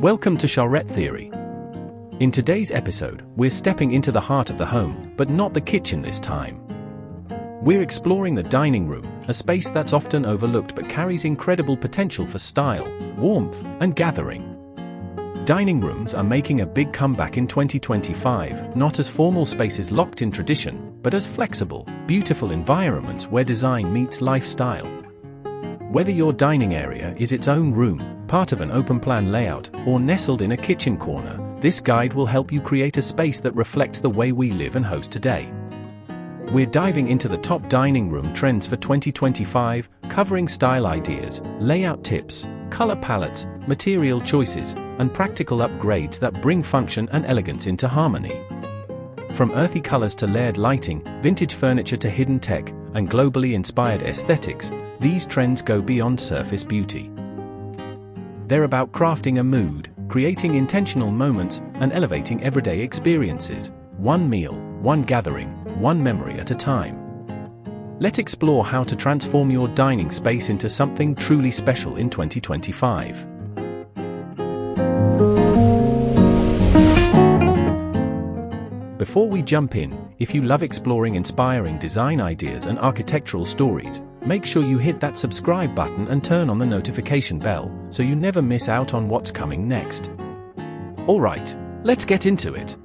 Welcome to Charette Theory. In today's episode, we're stepping into the heart of the home, but not the kitchen this time. We're exploring the dining room, a space that's often overlooked but carries incredible potential for style, warmth, and gathering. Dining rooms are making a big comeback in 2025, not as formal spaces locked in tradition, but as flexible, beautiful environments where design meets lifestyle. Whether your dining area is its own room, part of an open-plan layout, or nestled in a kitchen corner, this guide will help you create a space that reflects the way we live and host today. We're diving into the top dining room trends for 2025, covering style ideas, layout tips, color palettes, material choices, and practical upgrades that bring function and elegance into harmony. From earthy colors to layered lighting, vintage furniture to hidden tech, and globally inspired aesthetics, these trends go beyond surface beauty. They're about crafting a mood, creating intentional moments, and elevating everyday experiences, one meal, one gathering, one memory at a time. Let's explore how to transform your dining space into something truly special in 2025. Before we jump in, if you love exploring inspiring design ideas and architectural stories, make sure you hit that subscribe button and turn on the notification bell so you never miss out on what's coming next. Alright, let's get into it.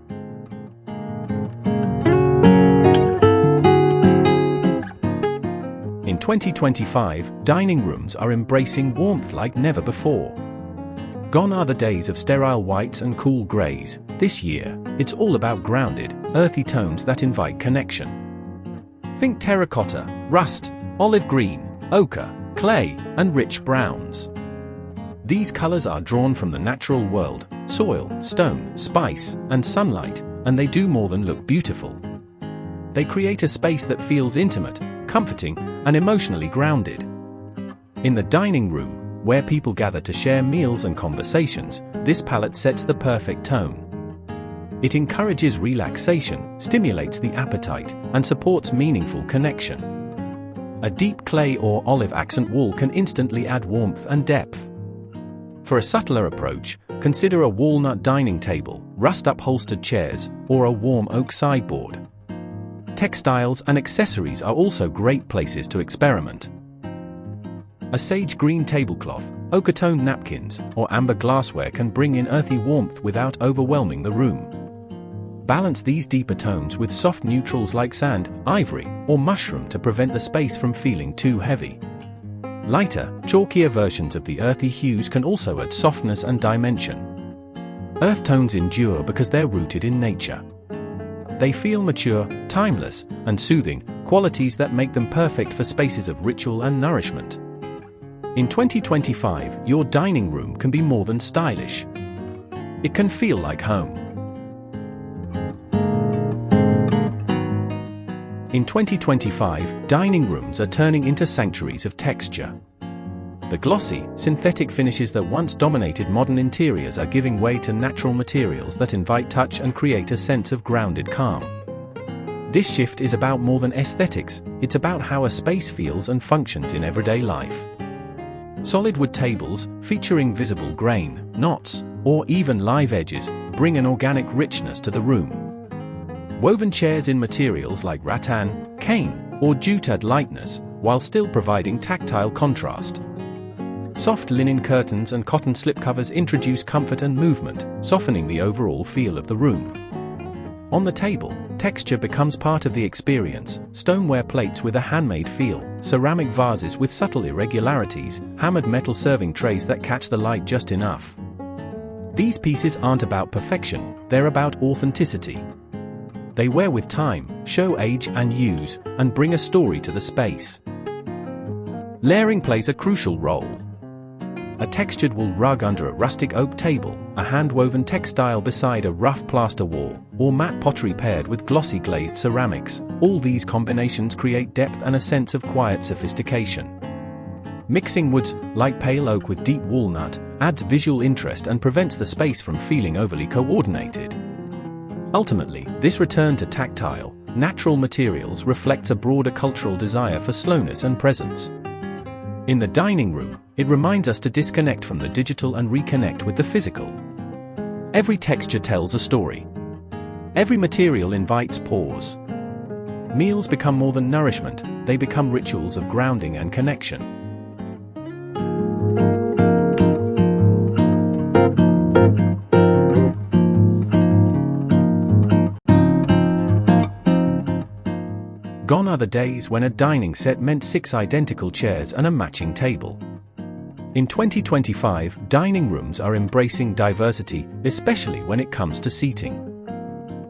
In 2025, dining rooms are embracing warmth like never before. Gone are the days of sterile whites and cool greys. This year, it's all about grounded, earthy tones that invite connection. Think terracotta, rust, olive green, ochre, clay, and rich browns. These colors are drawn from the natural world, soil, stone, spice, and sunlight, and they do more than look beautiful. They create a space that feels intimate, comforting, and emotionally grounded. In the dining room, where people gather to share meals and conversations, this palette sets the perfect tone. It encourages relaxation, stimulates the appetite, and supports meaningful connection. A deep clay or olive accent wall can instantly add warmth and depth. For a subtler approach, consider a walnut dining table, rust upholstered chairs, or a warm oak sideboard. Textiles and accessories are also great places to experiment. A sage green tablecloth, ochre-toned napkins, or amber glassware can bring in earthy warmth without overwhelming the room. Balance these deeper tones with soft neutrals like sand, ivory, or mushroom to prevent the space from feeling too heavy. Lighter, chalkier versions of the earthy hues can also add softness and dimension. Earth tones endure because they're rooted in nature. They feel mature, timeless, and soothing, qualities that make them perfect for spaces of ritual and nourishment. In 2025, your dining room can be more than stylish. It can feel like home. In 2025, dining rooms are turning into sanctuaries of texture. The glossy, synthetic finishes that once dominated modern interiors are giving way to natural materials that invite touch and create a sense of grounded calm. This shift is about more than aesthetics, it's about how a space feels and functions in everyday life. Solid wood tables, featuring visible grain, knots, or even live edges, bring an organic richness to the room. Woven chairs in materials like rattan, cane, or jute add lightness, while still providing tactile contrast. Soft linen curtains and cotton slipcovers introduce comfort and movement, softening the overall feel of the room. On the table, texture becomes part of the experience: stoneware plates with a handmade feel, ceramic vases with subtle irregularities, hammered metal serving trays that catch the light just enough. These pieces aren't about perfection, they're about authenticity. They wear with time, show age and use, and bring a story to the space. Layering plays a crucial role. A textured wool rug under a rustic oak table, a hand-woven textile beside a rough plaster wall, or matte pottery paired with glossy glazed ceramics, all these combinations create depth and a sense of quiet sophistication. Mixing woods, like pale oak with deep walnut, adds visual interest and prevents the space from feeling overly coordinated. Ultimately, this return to tactile, natural materials reflects a broader cultural desire for slowness and presence. In the dining room, it reminds us to disconnect from the digital and reconnect with the physical. Every texture tells a story. Every material invites pause. Meals become more than nourishment, they become rituals of grounding and connection. Gone are the days when a dining set meant 6 identical chairs and a matching table. In 2025, dining rooms are embracing diversity, especially when it comes to seating.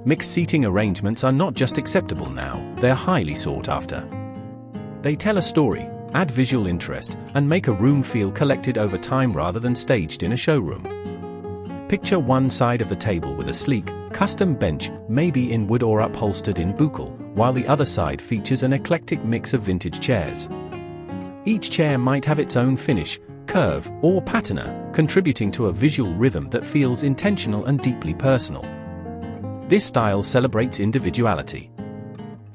Mixed seating arrangements are not just acceptable now, they're highly sought after. They tell a story, add visual interest, and make a room feel collected over time rather than staged in a showroom. Picture one side of the table with a sleek, custom bench, maybe in wood or upholstered in buccal, while the other side features an eclectic mix of vintage chairs. Each chair might have its own finish, curve, or patina, contributing to a visual rhythm that feels intentional and deeply personal. This style celebrates individuality.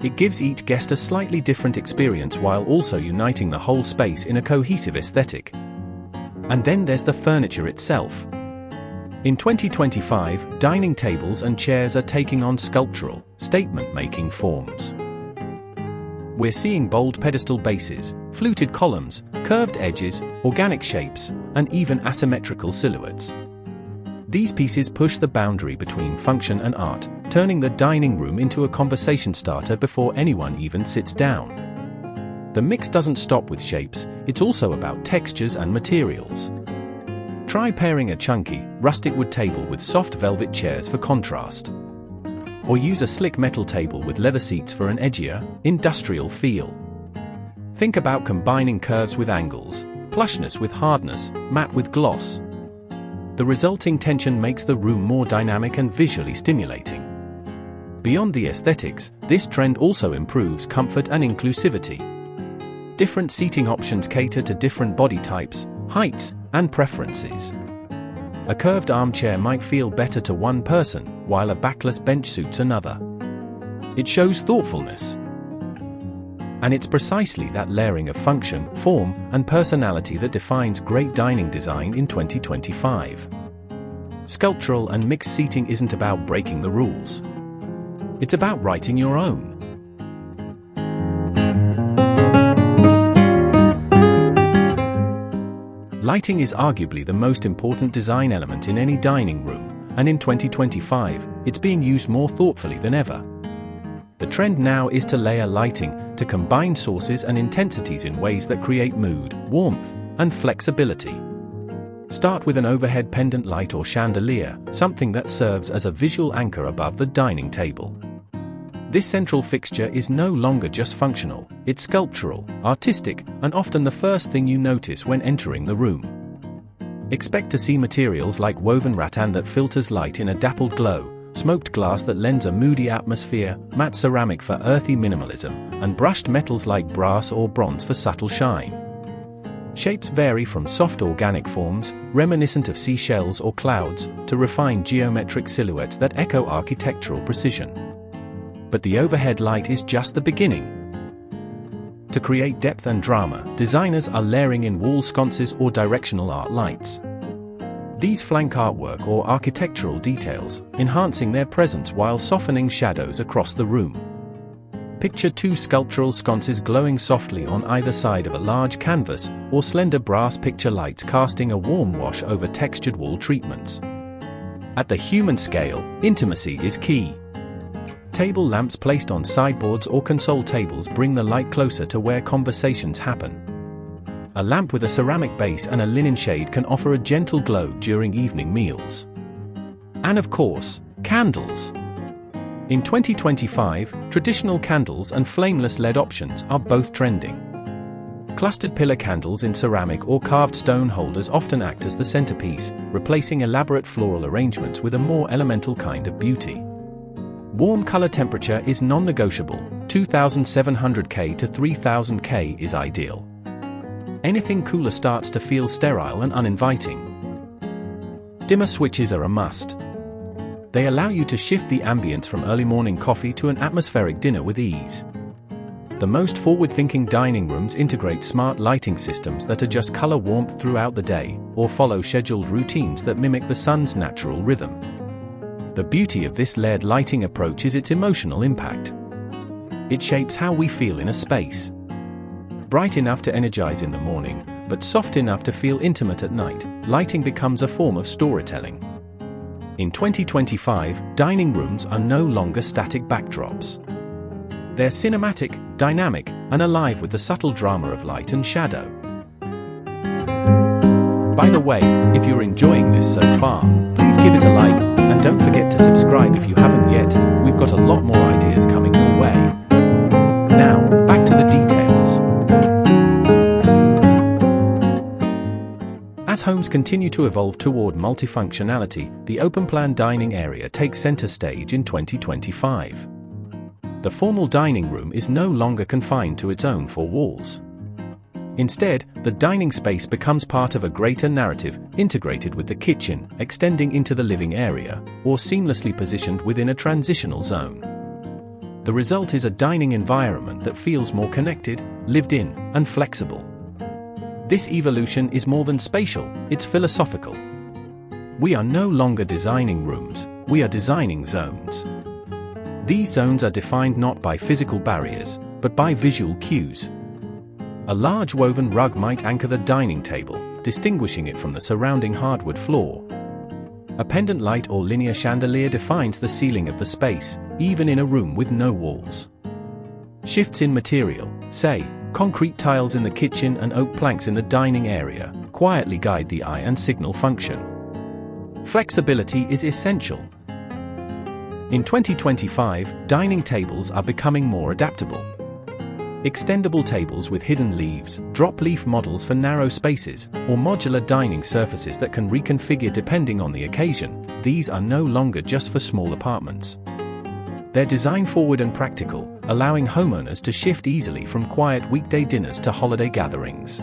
It gives each guest a slightly different experience while also uniting the whole space in a cohesive aesthetic. And then there's the furniture itself. In 2025, dining tables and chairs are taking on sculptural, statement-making forms. We're seeing bold pedestal bases, fluted columns, curved edges, organic shapes, and even asymmetrical silhouettes. These pieces push the boundary between function and art, turning the dining room into a conversation starter before anyone even sits down. The mix doesn't stop with shapes, it's also about textures and materials. Try pairing a chunky, rustic wood table with soft velvet chairs for contrast. Or use a slick metal table with leather seats for an edgier, industrial feel. Think about combining curves with angles, plushness with hardness, matte with gloss. The resulting tension makes the room more dynamic and visually stimulating. Beyond the aesthetics, this trend also improves comfort and inclusivity. Different seating options cater to different body types, heights, and preferences. A curved armchair might feel better to one person, while a backless bench suits another. It shows thoughtfulness. And it's precisely that layering of function, form, and personality that defines great dining design in 2025. Sculptural and mixed seating isn't about breaking the rules. It's about writing your own. Lighting is arguably the most important design element in any dining room, and in 2025, it's being used more thoughtfully than ever. The trend now is to layer lighting, to combine sources and intensities in ways that create mood, warmth, and flexibility. Start with an overhead pendant light or chandelier, something that serves as a visual anchor above the dining table. This central fixture is no longer just functional, it's sculptural, artistic, and often the first thing you notice when entering the room. Expect to see materials like woven rattan that filters light in a dappled glow, smoked glass that lends a moody atmosphere, matte ceramic for earthy minimalism, and brushed metals like brass or bronze for subtle shine. Shapes vary from soft organic forms, reminiscent of seashells or clouds, to refined geometric silhouettes that echo architectural precision. But the overhead light is just the beginning. To create depth and drama, designers are layering in wall sconces or directional art lights. These flank artwork or architectural details, enhancing their presence while softening shadows across the room. Picture 2 sculptural sconces glowing softly on either side of a large canvas, or slender brass picture lights casting a warm wash over textured wall treatments. At the human scale, intimacy is key. Table lamps placed on sideboards or console tables bring the light closer to where conversations happen. A lamp with a ceramic base and a linen shade can offer a gentle glow during evening meals. And of course, candles. In 2025, traditional candles and flameless LED options are both trending. Clustered pillar candles in ceramic or carved stone holders often act as the centerpiece, replacing elaborate floral arrangements with a more elemental kind of beauty. Warm color temperature is non-negotiable, 2700 K to 3000 K is ideal. Anything cooler starts to feel sterile and uninviting. Dimmer switches are a must. They allow you to shift the ambience from early morning coffee to an atmospheric dinner with ease. The most forward-thinking dining rooms integrate smart lighting systems that adjust color warmth throughout the day, or follow scheduled routines that mimic the sun's natural rhythm. The beauty of this layered lighting approach is its emotional impact. It shapes how we feel in a space. Bright enough to energize in the morning, but soft enough to feel intimate at night, lighting becomes a form of storytelling. In 2025, dining rooms are no longer static backdrops. They're cinematic, dynamic, and alive with the subtle drama of light and shadow. By the way, if you're enjoying this so far, please give it a like, and don't forget to subscribe if you haven't yet. We've got a lot more ideas coming your way. Now, back to the details. As homes continue to evolve toward multifunctionality, the open-plan dining area takes center stage in 2025. The formal dining room is no longer confined to its own four walls. Instead, the dining space becomes part of a greater narrative, integrated with the kitchen, extending into the living area, or seamlessly positioned within a transitional zone. The result is a dining environment that feels more connected, lived in, and flexible. This evolution is more than spatial, it's philosophical. We are no longer designing rooms, we are designing zones. These zones are defined not by physical barriers, but by visual cues. A large woven rug might anchor the dining table, distinguishing it from the surrounding hardwood floor. A pendant light or linear chandelier defines the ceiling of the space, even in a room with no walls. Shifts in material, say, concrete tiles in the kitchen and oak planks in the dining area, quietly guide the eye and signal function. Flexibility is essential. In 2025, dining tables are becoming more adaptable. Extendable tables with hidden leaves, drop-leaf models for narrow spaces, or modular dining surfaces that can reconfigure depending on the occasion, these are no longer just for small apartments. They're design-forward and practical, allowing homeowners to shift easily from quiet weekday dinners to holiday gatherings.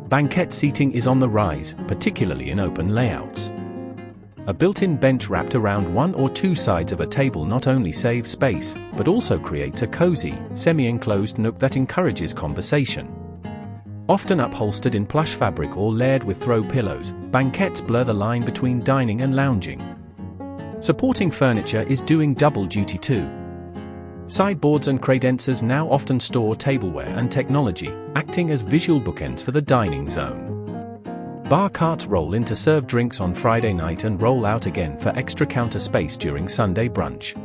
Banquette seating is on the rise, particularly in open layouts. A built-in bench wrapped around one or two sides of a table not only saves space, but also creates a cozy, semi-enclosed nook that encourages conversation. Often upholstered in plush fabric or layered with throw pillows, banquettes blur the line between dining and lounging. Supporting furniture is doing double duty too. Sideboards and credenzas now often store tableware and technology, acting as visual bookends for the dining zone. Bar carts roll in to serve drinks on Friday night and roll out again for extra counter space during Sunday brunch.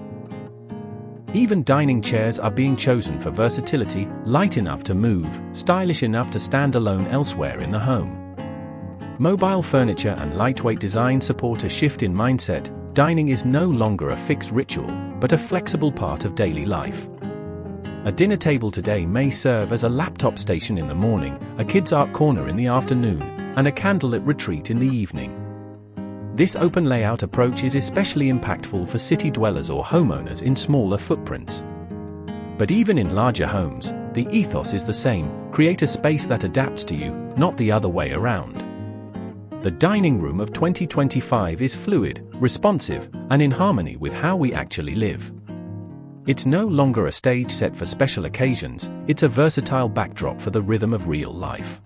Even dining chairs are being chosen for versatility, light enough to move, stylish enough to stand alone elsewhere in the home. Mobile furniture and lightweight design support a shift in mindset. Dining is no longer a fixed ritual, but a flexible part of daily life. A dinner table today may serve as a laptop station in the morning, a kids' art corner in the afternoon, and a candlelit retreat in the evening. This open layout approach is especially impactful for city dwellers or homeowners in smaller footprints. But even in larger homes, the ethos is the same: create a space that adapts to you, not the other way around. The dining room of 2025 is fluid, responsive, and in harmony with how we actually live. It's no longer a stage set for special occasions, it's a versatile backdrop for the rhythm of real life.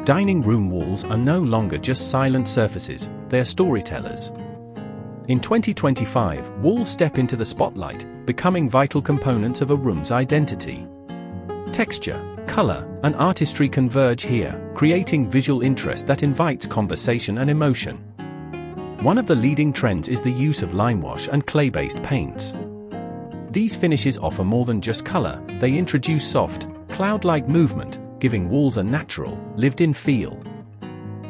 Dining room walls are no longer just silent surfaces, they're storytellers. In 2025, walls step into the spotlight, becoming vital components of a room's identity. Texture, color, and artistry converge here, creating visual interest that invites conversation and emotion. One of the leading trends is the use of limewash and clay-based paints. These finishes offer more than just color, they introduce soft, cloud-like movement, giving walls a natural, lived-in feel.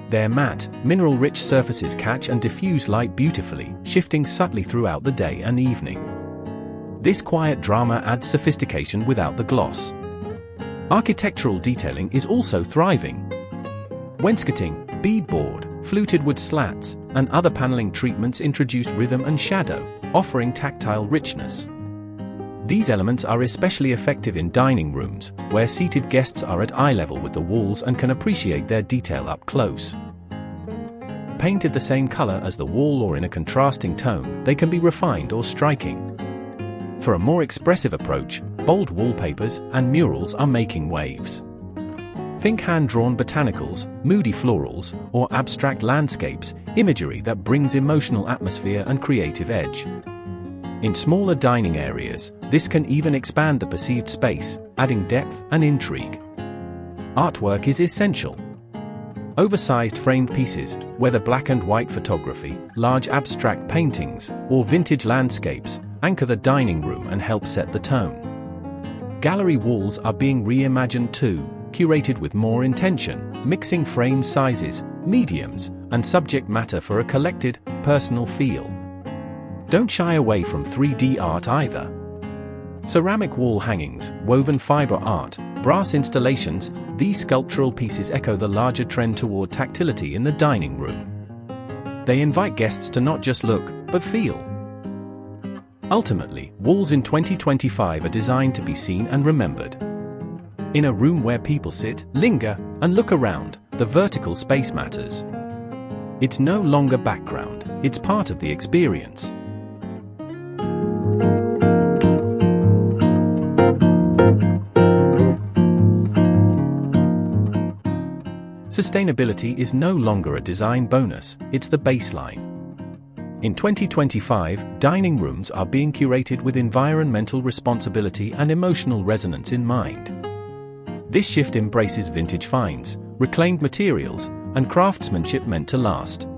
Their matte, mineral-rich surfaces catch and diffuse light beautifully, shifting subtly throughout the day and evening. This quiet drama adds sophistication without the gloss. Architectural detailing is also thriving. Wainscoting, beadboard, fluted wood slats, and other paneling treatments introduce rhythm and shadow, offering tactile richness. These elements are especially effective in dining rooms, where seated guests are at eye level with the walls and can appreciate their detail up close. Painted the same color as the wall or in a contrasting tone, they can be refined or striking. For a more expressive approach, bold wallpapers and murals are making waves. Think hand-drawn botanicals, moody florals, or abstract landscapes, imagery that brings emotional atmosphere and creative edge. In smaller dining areas, this can even expand the perceived space, adding depth and intrigue. Artwork is essential. Oversized framed pieces, whether black and white photography, large abstract paintings, or vintage landscapes, anchor the dining room and help set the tone. Gallery walls are being reimagined too, curated with more intention, mixing frame sizes, mediums, and subject matter for a collected, personal feel. Don't shy away from 3D art either. Ceramic wall hangings, woven fiber art, brass installations, these sculptural pieces echo the larger trend toward tactility in the dining room. They invite guests to not just look, but feel. Ultimately, walls in 2025 are designed to be seen and remembered. In a room where people sit, linger, and look around, the vertical space matters. It's no longer background, it's part of the experience. Sustainability is no longer a design bonus, it's the baseline. In 2025, dining rooms are being curated with environmental responsibility and emotional resonance in mind. This shift embraces vintage finds, reclaimed materials, and craftsmanship meant to last.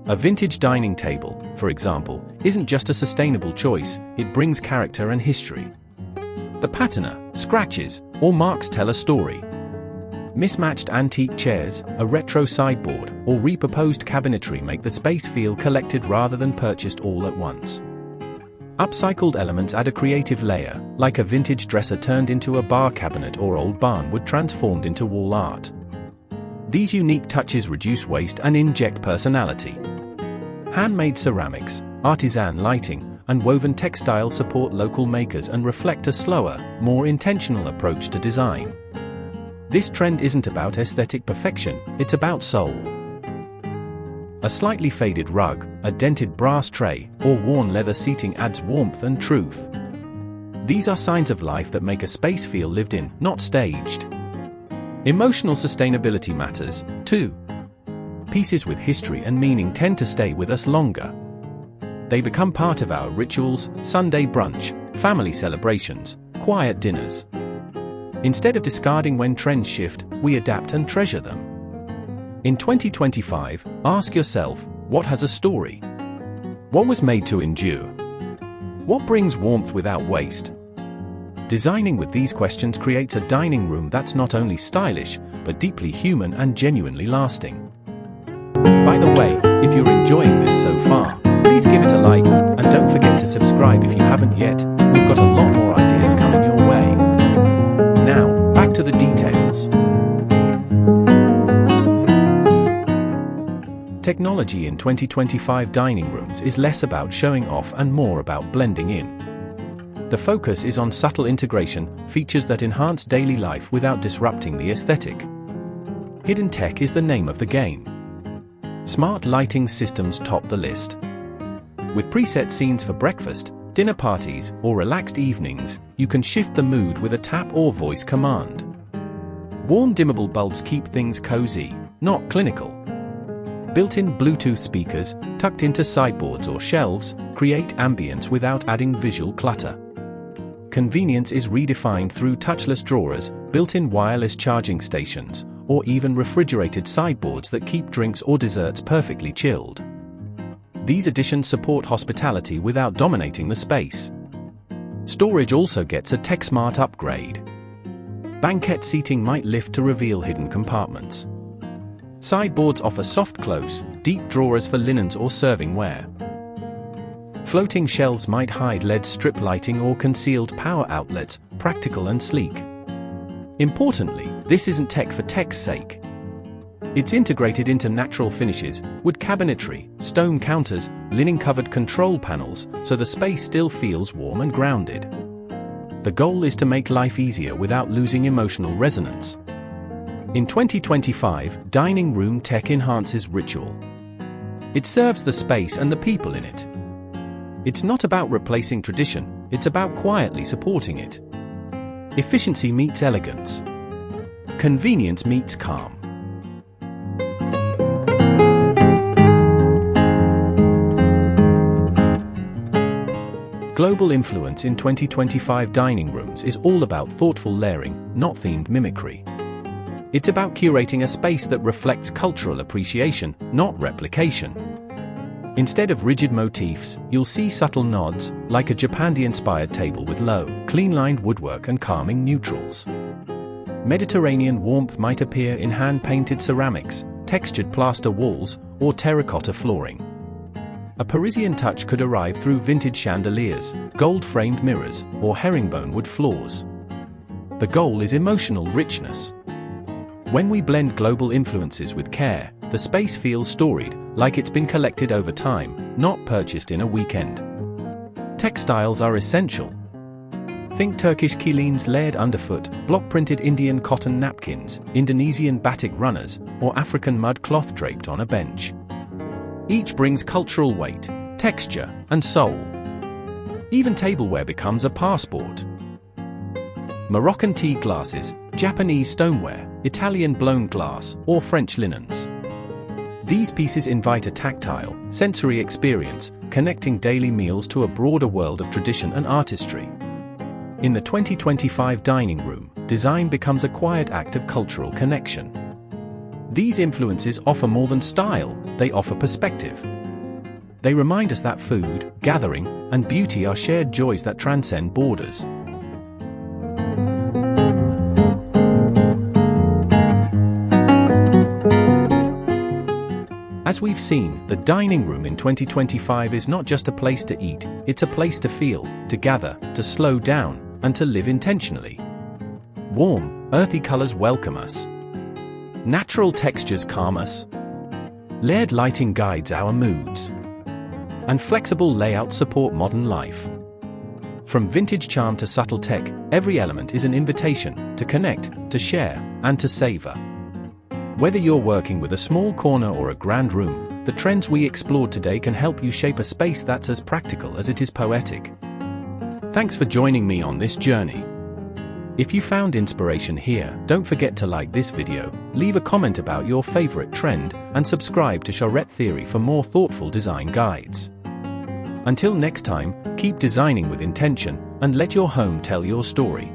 A vintage dining table, for example, isn't just a sustainable choice, it brings character and history. The patina, scratches, or marks tell a story. Mismatched antique chairs, a retro sideboard, or repurposed cabinetry make the space feel collected rather than purchased all at once. Upcycled elements add a creative layer, like a vintage dresser turned into a bar cabinet or old barnwood transformed into wall art. These unique touches reduce waste and inject personality. Handmade ceramics, artisan lighting, and woven textiles support local makers and reflect a slower, more intentional approach to design. This trend isn't about aesthetic perfection, it's about soul. A slightly faded rug, a dented brass tray, or worn leather seating adds warmth and truth. These are signs of life that make a space feel lived in, not staged. Emotional sustainability matters, too. Pieces with history and meaning tend to stay with us longer. They become part of our rituals, Sunday brunch, family celebrations, quiet dinners. Instead of discarding when trends shift, we adapt and treasure them. In 2025, ask yourself, what has a story? What was made to endure? What brings warmth without waste? Designing with these questions creates a dining room that's not only stylish, but deeply human and genuinely lasting. By the way, if you're enjoying this so far, please give it a like, and don't forget to subscribe if you haven't yet. We've got a lot more ideas coming your way. Now, back to the details. Technology in 2025 dining rooms is less about showing off and more about blending in. The focus is on subtle integration, features that enhance daily life without disrupting the aesthetic. Hidden tech is the name of the game. Smart lighting systems top the list. With preset scenes for breakfast, dinner parties, or relaxed evenings, you can shift the mood with a tap or voice command. Warm dimmable bulbs keep things cozy, not clinical. Built-in Bluetooth speakers, tucked into sideboards or shelves, create ambience without adding visual clutter. Convenience is redefined through touchless drawers, built-in wireless charging stations, or even refrigerated sideboards that keep drinks or desserts perfectly chilled. These additions support hospitality without dominating the space. Storage also gets a tech-smart upgrade. Banquette seating might lift to reveal hidden compartments. Sideboards offer soft close, deep drawers for linens or serving ware. Floating shelves might hide LED strip lighting or concealed power outlets, practical and sleek. Importantly, this isn't tech for tech's sake. It's integrated into natural finishes, wood cabinetry, stone counters, linen-covered control panels, so the space still feels warm and grounded. The goal is to make life easier without losing emotional resonance. In 2025, dining room tech enhances ritual. It serves the space and the people in it. It's not about replacing tradition, it's about quietly supporting it. Efficiency meets elegance. Convenience meets calm. Global influence in 2025 dining rooms is all about thoughtful layering, not themed mimicry. It's about curating a space that reflects cultural appreciation, not replication. Instead of rigid motifs, you'll see subtle nods, like a Japandi-inspired table with low, clean-lined woodwork and calming neutrals. Mediterranean warmth might appear in hand-painted ceramics, textured plaster walls, or terracotta flooring. A Parisian touch could arrive through vintage chandeliers, gold-framed mirrors, or herringbone wood floors. The goal is emotional richness. When we blend global influences with care, the space feels storied, like it's been collected over time, not purchased in a weekend. Textiles are essential. Think Turkish kilins layered underfoot, block-printed Indian cotton napkins, Indonesian batik runners, or African mud cloth draped on a bench. Each brings cultural weight, texture, and soul. Even tableware becomes a passport. Moroccan tea glasses, Japanese stoneware, Italian blown glass, or French linens. These pieces invite a tactile, sensory experience, connecting daily meals to a broader world of tradition and artistry. In the 2025 dining room, design becomes a quiet act of cultural connection. These influences offer more than style, they offer perspective. They remind us that food, gathering, and beauty are shared joys that transcend borders. As we've seen, the dining room in 2025 is not just a place to eat, it's a place to feel, to gather, to slow down, and to live intentionally. Warm, earthy colors welcome us. Natural textures calm us. Layered lighting guides our moods. And flexible layouts support modern life. From vintage charm to subtle tech, every element is an invitation to connect, to share, and to savor. Whether you're working with a small corner or a grand room, the trends we explored today can help you shape a space that's as practical as it is poetic. Thanks for joining me on this journey. If you found inspiration here, don't forget to like this video, leave a comment about your favorite trend, and subscribe to Charette Theory for more thoughtful design guides. Until next time, keep designing with intention, and let your home tell your story.